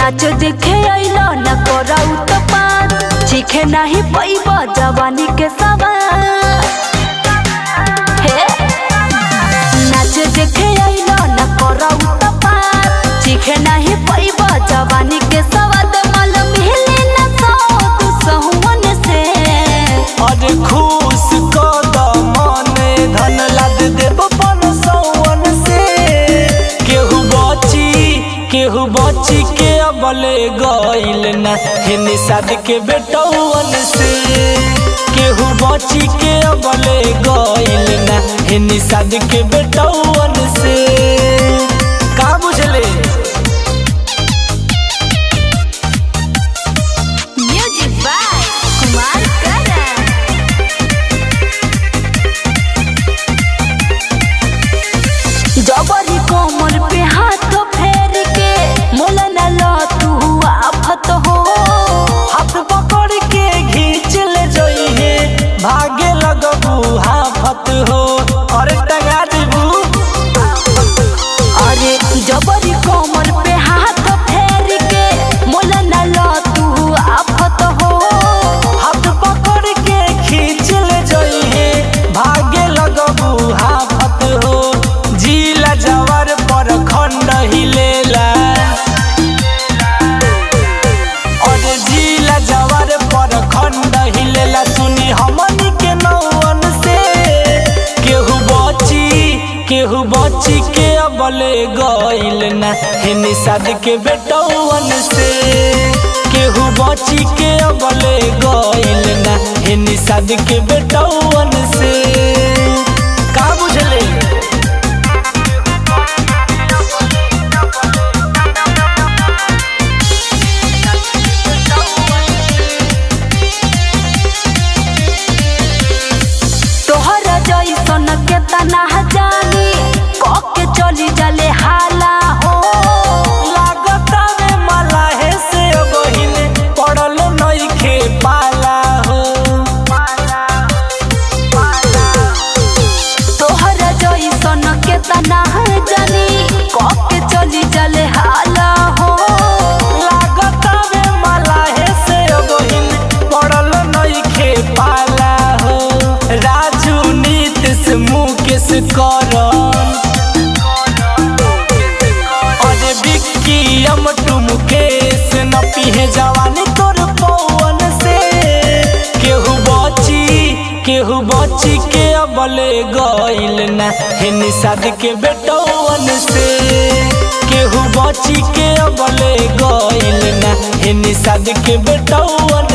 नाच देखे अइलो न कराऊ तो पार चीखे नहीं पैब जवानी के सवार हे नाच देखे अइलो न कराऊ तो पार चीखे नहीं पैब जवानी के सवाद मल मिले न सो तू सहुवन से अरे खुश कद मने धन लाद देब पन सौवन से केहू बची के अबले गइल ना हे निषाद के बेटौवन से केहू बची के अबले गइल ना हे निषाद के बेटौवन से का बुझले। म्यूजिक बाय कुमार करण जबरी कोमर पे हाथ फेर के मोला न लो तू आफत हो हाथ पकड़ के घींच ले जइहे भागे लगबू हाफत हो अरे टंगा देबू। अरे जबरी कोमर पे हाथ फेर के मोला न लो तू आफत हो हाथ पकड़ के खींच ले जइहे भागे लगबू हाफत हो जिला जवर पर खंड हिलेला अरे जिला जवर पर खंड हिलेला सुनी हमनी के नौवन से केहू बची के अबले गइल ना हे निषाद के बेटौवन से केहू बची के अबले गइल ना हे निषाद के बेटौवन से का बुझले। तोहरा जइसन के तना जानी के चली जले हाला हो लागता में मलाहे से बहिन पड़ल नइखे पाला हो तोहरा जइसन के तना जानी के चली जले हाला हो लागता में मलाहे से बहिन पड़ल नइखे पाला हो राजू नीतीश मुकेश करन अरे बिक्की अमटू मुकेश न पीहे जवानी तोर पवन से केहू बची के अबले गइल ना हे निषाद के बेटौवन से केहू बची के अबले गइल ना हे निषाद के बेटौवन